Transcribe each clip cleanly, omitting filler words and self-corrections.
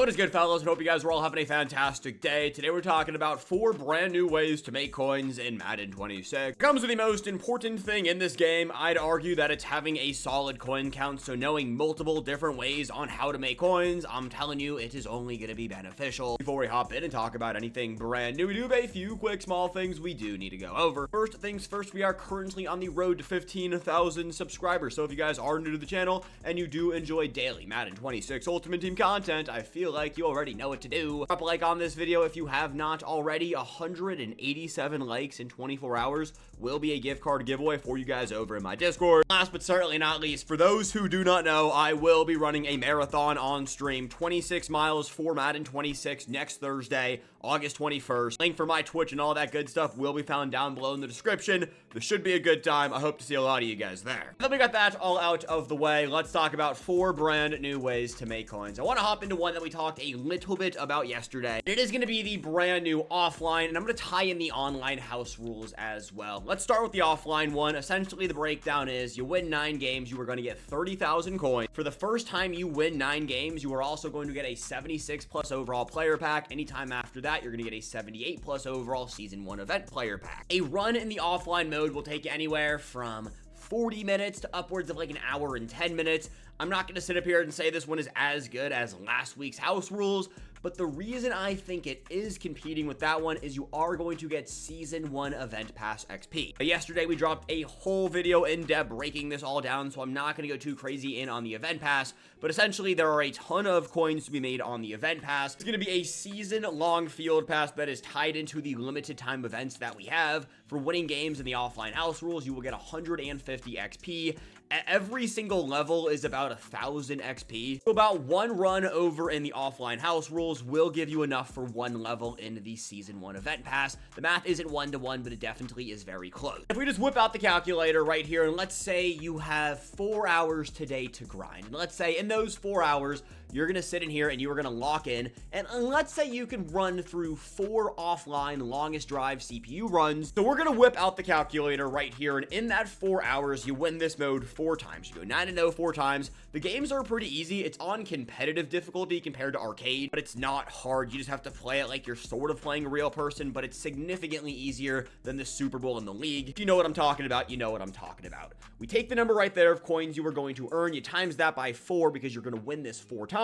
What is good, fellas? I hope you guys are all having a fantastic day. Today we're talking about 4 brand new ways to make coins in Madden 26. Comes with the most important thing in this game. I'd argue that it's having a solid coin count, so knowing multiple different ways on how to make coins, I'm telling you, it is only going to be beneficial. Before we hop in and talk about anything brand new, we do have a few quick small things we do need to go over. First things first, we are currently on the road to 15,000 subscribers, so if you guys are new to the channel and you do enjoy daily Madden 26 Ultimate Team content, I feel like you already know what to do. Drop a like on this video if you have not already. 187 likes in 24 hours will be a gift card giveaway for you guys over in my Discord. Last but certainly not least, for those who do not know, I will be running a marathon on stream, 26 miles for Madden 26 next Thursday, August 21st. Link for my Twitch and all that good stuff will be found down below in the description. This should be a good time. I hope to see a lot of you guys there. Now that we got that all out of the way, let's talk about 4 brand new ways to make coins. I want to hop into one that we talked a little bit about yesterday. It is going to be the brand new offline, and I'm going to tie in the online house rules as well. Let's start with the offline one. Essentially, the breakdown is you win 9 games, you are going to get 30,000 coins. For the first time you win 9 games, you are also going to get a 76 plus overall player pack. Anytime after that, you're going to get a 78 plus overall season 1 event player pack. A run in the offline mode will take anywhere from 40 minutes to upwards of like an hour and 10 minutes. I'm not going to sit up here and say this one is as good as last week's house rules, but the reason I think it is competing with that one is you are going to get Season 1 Event Pass XP. But yesterday, we dropped a whole video in depth breaking this all down, so I'm not going to go too crazy in on the Event Pass, but essentially, there are a ton of coins to be made on the Event Pass. It's going to be a season-long field pass that is tied into the limited time events that we have. For winning games in the offline house rules, you will get 150 XP. Every single level is about 1,000 XP. So about 1 run over in the offline house rules will give you enough for 1 level in the Season 1 Event Pass. The math isn't 1-to-1, but it definitely is very close. If we just whip out the calculator right here, and let's say you have 4 hours today to grind, and let's say in those 4 hours, you're going to sit in here and you are going to lock in, and let's say you can run through 4 offline longest drive CPU runs. So we're going to whip out the calculator right here, and in that 4 hours, you win this mode 4 times. You go 9-0 4 times. The games are pretty easy. It's on competitive difficulty compared to arcade, but it's not hard. You just have to play it like you're sort of playing a real person, but it's significantly easier than the Super Bowl in the league. If you know what I'm talking about, you know what I'm talking about. We take the number right there of coins you are going to earn. You times that by 4 because you're going to win this 4 times.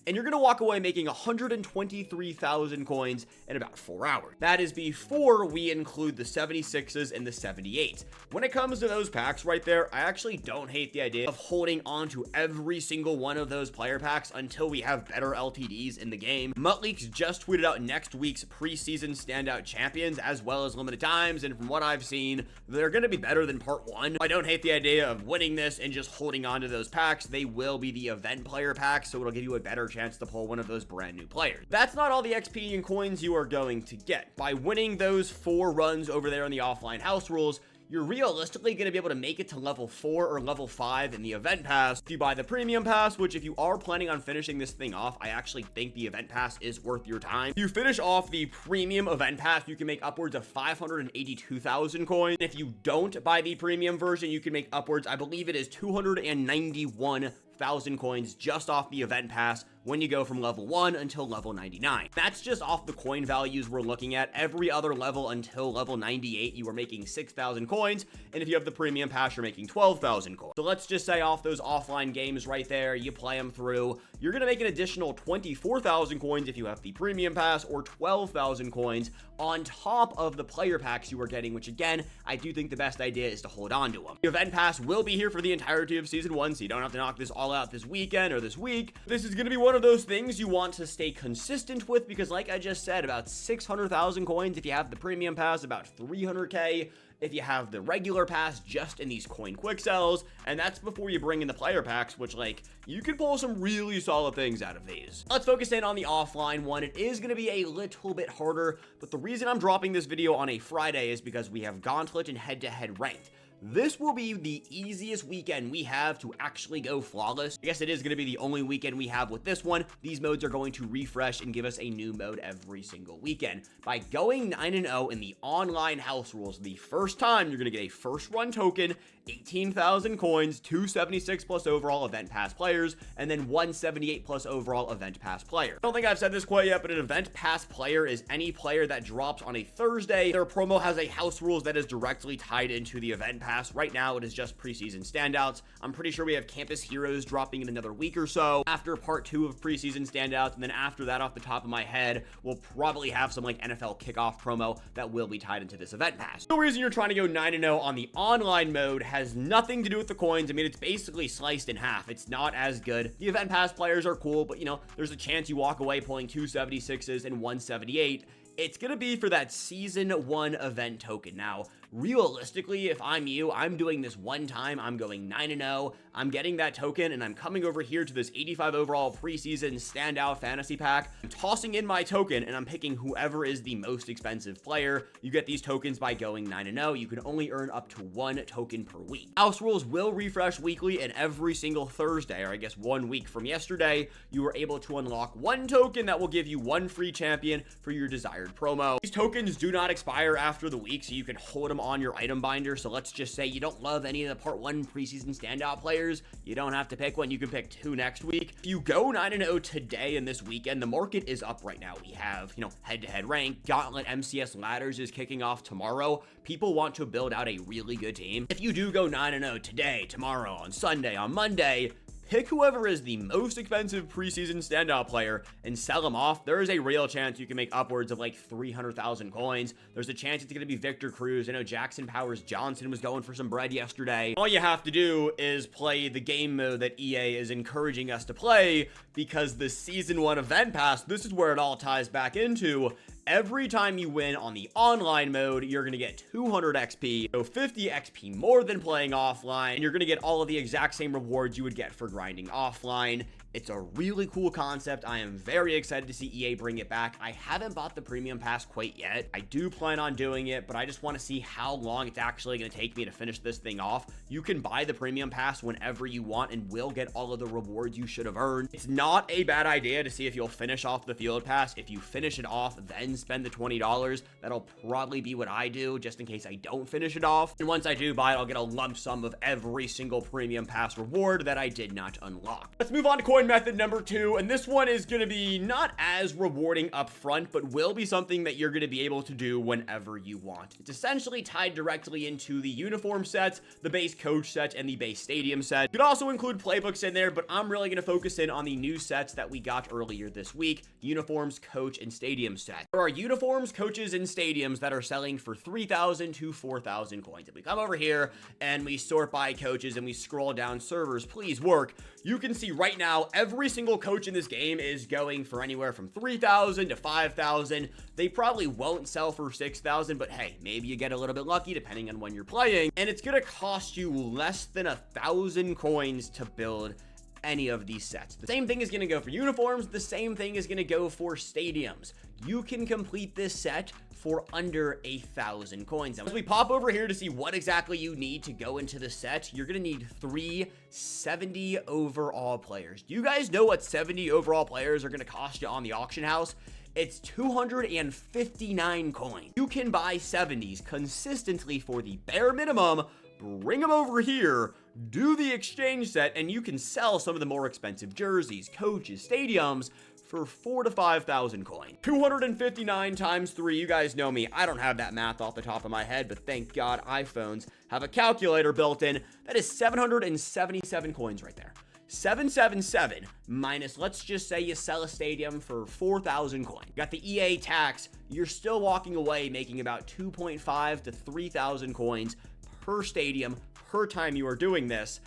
And you're going to walk away making 123,000 coins in about 4 hours. That is before we include the 76s and the 78s. When it comes to those packs right there, I actually don't hate the idea of holding on to every single one of those player packs until we have better LTDs in the game. Muttleaks just tweeted out next week's preseason standout champions as well as limited times, and from what I've seen, they're going to be better than part 1. I don't hate the idea of winning this and just holding on to those packs. They will be the event player packs, so it'll give you a better chance to pull one of those brand new players. That's not all the XP and coins you are going to get. By winning those 4 runs over there in the offline house rules, you're realistically going to be able to make it to level 4 or level 5 in the event pass. If you buy the premium pass, which if you are planning on finishing this thing off, I actually think the event pass is worth your time. If you finish off the premium event pass, you can make upwards of 582,000 coins. If you don't buy the premium version, you can make upwards, I believe it is 291,000 coins just off the event pass when you go from level 1 until level 99. That's just off the coin values we're looking at. Every other level until level 98, you are making 6,000 coins, and if you have the premium pass, you're making 12,000 coins. So let's just say off those offline games right there, you play them through, you're gonna make an additional 24,000 coins if you have the premium pass, or 12,000 coins on top of the player packs you are getting, which again, I do think the best idea is to hold on to them. The event pass will be here for the entirety of Season 1, so you don't have to knock this all out this weekend or this week. This is gonna be one of those things you want to stay consistent with, because like I just said, about 600,000 coins if you have the premium pass, about 300k if you have the regular pass just in these coin quick sells, and that's before you bring in the player packs, which like you can pull some really solid things out of these. Let's focus in on the offline one. It is going to be a little bit harder, but the reason I'm dropping this video on a Friday is because we have Gauntlet and head-to-head ranked. This will be the easiest weekend we have to actually go flawless. I guess it is going to be the only weekend we have with this one. These modes are going to refresh and give us a new mode every single weekend. By going 9-0 in the online house rules, the first time you're going to get a first run token 18,000 coins, 276 plus overall event pass players, and then 178 plus overall event pass player. I don't think I've said this quite yet, but an event pass player is any player that drops on a Thursday. Their promo has a house rules that is directly tied into the event pass. Right now, it is just preseason standouts. I'm pretty sure we have campus heroes dropping in another week or so after part 2 of preseason standouts, and then after that, off the top of my head, we'll probably have some like NFL kickoff promo that will be tied into this event pass. The reason you're trying to go 9-0 on the online mode has nothing to do with the coins. I mean, it's basically sliced in half. It's not as good. The event pass players are cool, but you know, there's a chance you walk away pulling 276s and 178. It's going to be for that season 1 event token. Now, realistically, if I'm you, I'm doing this one time. I'm going 9-0. I'm getting that token, and I'm coming over here to this 85 overall preseason standout fantasy pack. I'm tossing in my token, and I'm picking whoever is the most expensive player. You get these tokens by going 9-0. You can only earn up to 1 token per week. House rules will refresh weekly, and every single Thursday, or I guess 1 week from yesterday, you were able to unlock 1 token that will give you 1 free champion for your desired promo. These tokens do not expire after the week, so you can hold them on your item binder. So let's just say you don't love any of the part 1 preseason standout players. You don't have to pick one. You can pick 2 next week. If you go 9-0 today and this weekend, the market is up right now. We have, you know, head-to-head rank. Gauntlet MCS ladders is kicking off tomorrow. People want to build out a really good team. If you do go 9-0 today, tomorrow, on Sunday, on Monday, pick whoever is the most expensive preseason standout player and sell them off. There is a real chance you can make upwards of like 300,000 coins. There's a chance it's going to be Victor Cruz. I know Jackson Powers Johnson was going for some bread yesterday. All you have to do is play the game mode that EA is encouraging us to play, because the season 1 event pass, this is where it all ties back into. Every time you win on the online mode, you're going to get 200 XP, so 50 XP more than playing offline, and you're going to get all of the exact same rewards you would get for grinding offline. It's a really cool concept. I am very excited to see EA bring it back. I haven't bought the premium pass quite yet. I do plan on doing it, but I just want to see how long it's actually going to take me to finish this thing off. You can buy the premium pass whenever you want and will get all of the rewards you should have earned. It's not a bad idea to see if you'll finish off the field pass. If you finish it off, then spend the $20. That'll probably be what I do, just in case I don't finish it off. And once I do buy it, I'll get a lump sum of every single premium pass reward that I did not unlock. Let's move on to coin method number 2, and this one is going to be not as rewarding up front, but will be something that you're going to be able to do whenever you want. It's essentially tied directly into the uniform sets, the base coach set, and the base stadium set. You could also include playbooks in there, but I'm really going to focus in on the new sets that we got earlier this week: uniforms, coach, and stadium set. There are uniforms, coaches, and stadiums that are selling for 3,000 to 4,000 coins. If we come over here and we sort by coaches and we scroll down, servers, please work, you can see right now every single coach in this game is going for anywhere from 3,000 to 5,000. They probably won't sell for 6,000, but hey, maybe you get a little bit lucky depending on when you're playing, and it's gonna cost you less than 1,000 coins to build any of these sets. The same thing is going to go for uniforms. The same thing is going to go for stadiums. You can complete this set for under 1,000 coins. Now, as we pop over here to see what exactly you need to go into the set, you're going to need 3 70 overall players. Do you guys know what 70 overall players are going to cost you on the auction house? It's 259 coins. You can buy 70s consistently for the bare minimum, bring them over here, do the exchange set, and you can sell some of the more expensive jerseys, coaches, stadiums for 4,000 to 5,000 coins. 259 times 3, you guys know me, I don't have that math off the top of my head, but thank God iPhones have a calculator built in. That is 777 coins right there. 777 minus, let's just say you sell a stadium for 4,000 coins. You got the EA tax, you're still walking away making about 2.5 to 3,000 coins per stadium per time you are doing this.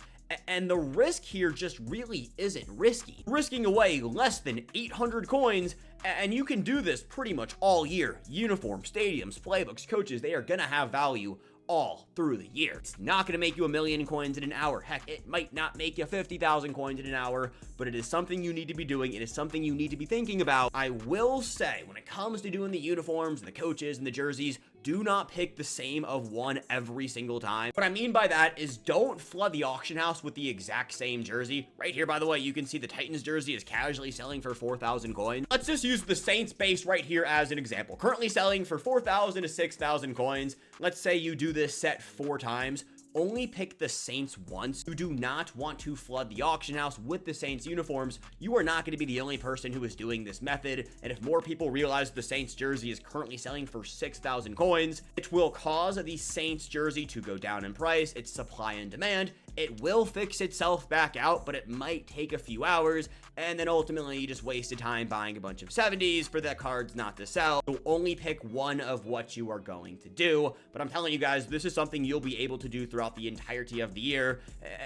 And the risk here just really isn't risky. Risking away less than 800 coins, and you can do this pretty much all year. Uniforms, stadiums, playbooks, coaches, they are gonna have value all through the year. It's not going to make you 1,000,000 coins in an hour. Heck, it might not make you 50,000 coins in an hour, but it is something you need to be doing. It is something you need to be thinking about. I will say, when it comes to doing the uniforms and the coaches and the jerseys, do not pick the same of one every single time. What I mean by that is don't flood the auction house with the exact same jersey. Right here, by the way, you can see the Titans jersey is casually selling for 4,000 coins. Let's just use the Saints base right here as an example. Currently selling for 4,000 to 6,000 coins. Let's say you do this set 4 times. only pick the Saints once. You do not want to flood the auction house with the Saints uniforms. You are not going to be the only person who is doing this method, and if more people realize the Saints jersey is currently selling for 6,000 coins, it will cause the Saints jersey to go down in price. It's supply and demand. It will fix itself back out, but it might take a few hours, and then ultimately you just wasted time buying a bunch of 70s for the cards not to sell. So only pick one of what you are going to do, but I'm telling you guys, this is something you'll be able to do throughout the entirety of the year,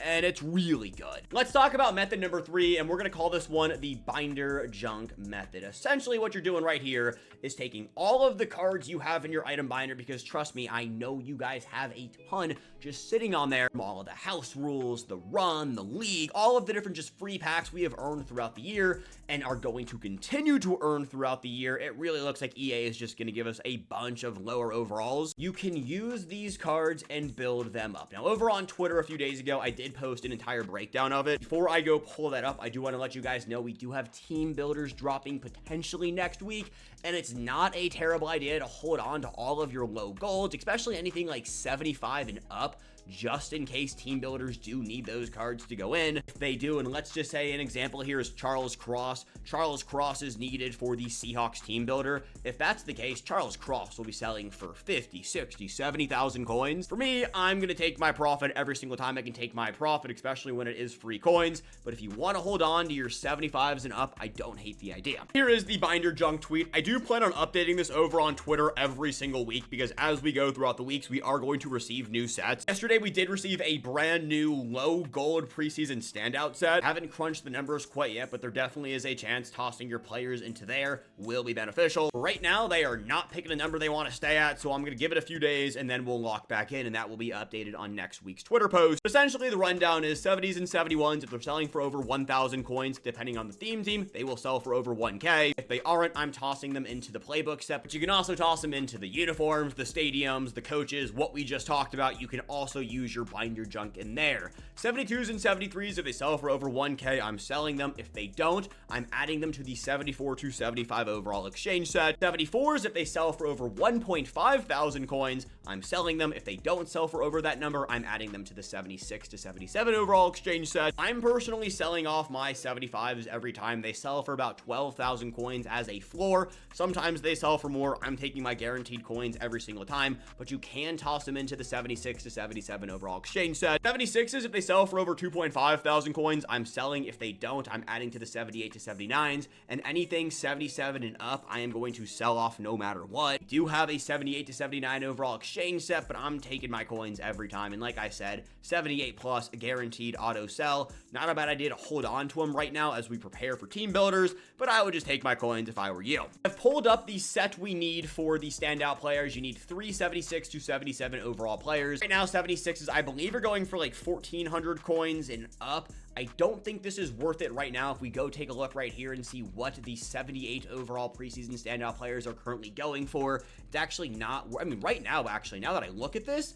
and it's really good. Let's talk about method number 3, and we're going to call this one the binder junk method. Essentially what you're doing right here is taking all of the cards you have in your item binder, because trust me, I know you guys have a ton just sitting on there, from all of the house rules, the run, the league, all of the different just free packs we have earned throughout the year and are going to continue to earn throughout the year. It really looks like EA is just going to give us a bunch of lower overalls. You can use these cards and build them up. Now, over on Twitter a few days ago, I did post an entire breakdown of it. Before I go pull that up, I do want to let you guys know we do have team builders dropping potentially next week, and it's not a terrible idea to hold on to all of your low golds, especially anything like 75 and up, just in case team builders do need those cards to go in. If they do, and let's just say an example here is Charles Cross. Charles Cross is needed for the Seahawks team builder. If that's the case, Charles Cross will be selling for 50, 60, 70,000 coins. For me, I'm going to take my profit every single time I can take my profit, especially when it is free coins. But if you want to hold on to your 75s and up, I don't hate the idea. Here is the binder junk tweet. I do plan on updating this over on Twitter every single week, because as we go throughout the weeks, we are going to receive new sets. Yesterday, we did receive a brand new low gold preseason standout set. Haven't crunched the numbers quite yet, but there definitely is a chance tossing your players into there will be beneficial. Right now, they are not picking a number they want to stay at, so I'm going to give it a few days and then we'll lock back in, and that will be updated on next week's Twitter post. Essentially, the rundown is 70s and 71s. If they're selling for over 1,000 coins, depending on the theme team, they will sell for over 1K. If they aren't, I'm tossing them into the playbook set, but you can also toss them into the uniforms, the stadiums, the coaches, what we just talked about. You can also use your binder junk in there. 72s and 73s, if they sell for over 1K, I'm selling them. If they don't, I'm adding them to the 74 to 75 overall exchange set. 74s, if they sell for over 1.5 thousand coins, I'm selling them. If they don't sell for over that number, I'm adding them to the 76 to 77 overall exchange set. I'm personally selling off my 75s every time. They sell for about 12,000 coins as a floor. Sometimes they sell for more. I'm taking my guaranteed coins every single time, but you can toss them into the 76 to 77 overall exchange set. 76s, if they sell for over 2.5 thousand coins, I'm selling. If they don't, I'm adding to the 78 to 79s, and anything 77 and up, I am going to sell off no matter what. We do have a 78 to 79 overall exchange set, but I'm taking my coins every time, and like I said, 78 plus, a guaranteed auto sell. Not a bad idea to hold on to them right now as we prepare for team builders, but I would just take my coins if I were you. I've pulled up the set we need for the standout players. You need 3 76 to 77 overall players. Right now, 76s, I believe, are going for like 1,400 coins and up. I don't think this is worth it right now. If we go take a look right here and see what the 78 overall preseason standout players are currently going for, it's actually not, I mean, right now, actually, now that I look at this,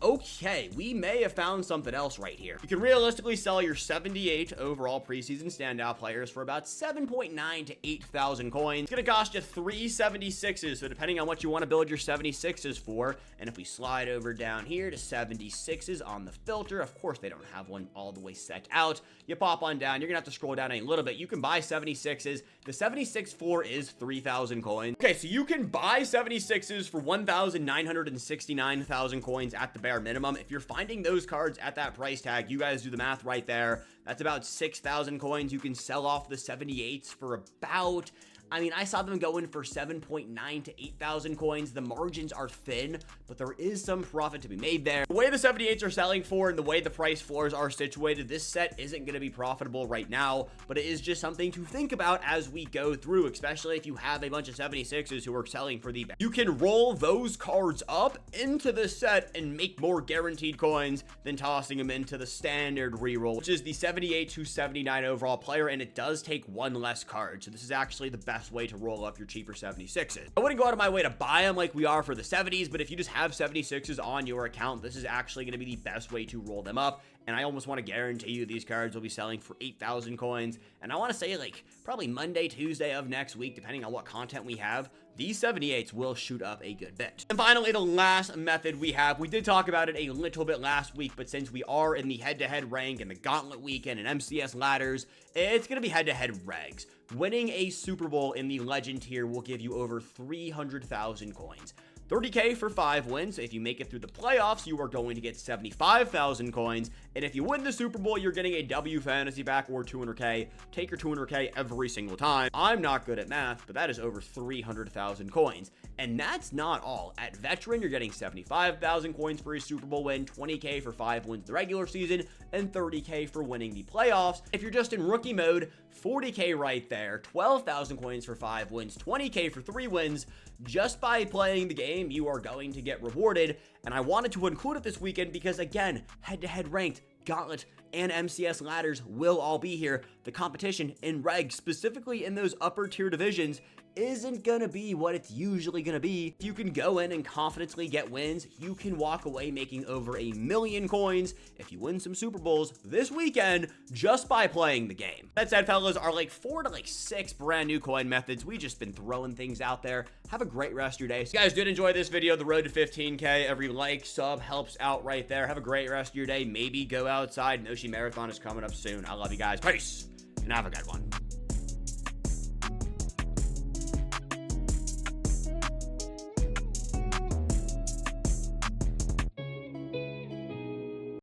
okay, we may have found something else right here. You can realistically sell your 78 overall preseason standout players for about 7.9 to 8,000 coins. It's gonna cost you 3 76s, so depending on what you want to build your 76s for, and if we slide over down here to 76s on the filter, of course they don't have one all the way set out. You pop on down, you're gonna have to scroll down a little bit. You can buy 76s. The 76 floor is 3,000 coins. Okay, so you can buy 76s for 1,969,000 coins at the bare minimum. If you're finding those cards at that price tag, you guys do the math right there. That's about 6,000 coins. You can sell off the 78s for about, I mean, I saw them go in for 7.9 to 8,000 coins. The margins are thin, but there is some profit to be made there. The way the 78s are selling for and the way the price floors are situated, this set isn't going to be profitable right now, but it is just something to think about as we go through, especially if you have a bunch of 76s who are selling for the best. You can roll those cards up into the set and make more guaranteed coins than tossing them into the standard reroll, which is the 78 to 79 overall player, and it does take one less card. So this is actually the best way to roll up your cheaper 76s. I wouldn't go out of my way to buy them like we are for the 70s, but if you just have 76s on your account, this is actually going to be the best way to roll them up. and I almost want to guarantee you these cards will be selling for 8,000 coins, and I want to say, like, probably Monday, Tuesday of next week, depending on what content we have, these 78s will shoot up a good bit. And finally, the last method we have, we did talk about it a little bit last week, but since we are in the head-to-head rank and the gauntlet weekend and MCS ladders, it's going to be head-to-head regs. Winning a Super Bowl in the Legend tier will give you over 300,000 coins. 30k for 5 wins. If you make it through the playoffs, you are going to get 75,000 coins. And if you win the Super Bowl, you're getting a W fantasy pack or 200k. Take your 200k every single time. I'm not good at math, but that is over 300,000 coins. And that's not all. At Veteran, you're getting 75,000 coins for a Super Bowl win, 20k for 5 wins the regular season, and 30k for winning the playoffs. If you're just in rookie mode, 40k right there, 12,000 coins for 5 wins, 20k for 3 wins. Just by playing the game, you are going to get rewarded. And I wanted to include it this weekend because, again, head-to-head ranked, gauntlet, and MCS ladders will all be here. The competition in regs, specifically in those upper tier divisions, isn't gonna be what it's usually gonna be. If you can go in and confidently get wins, you can walk away making over 1,000,000 coins if you win some Super Bowls this weekend just by playing the game. That said, fellas, are like 4 to 6 brand new coin methods. We just been throwing things out there. Have a great rest of your day. So, guys, did enjoy this video, the road to 15k. Every like, sub helps out right there. Have a great rest of your day. Maybe go outside. Moshi Marathon is coming up soon. I love you guys. Peace, and have a good one.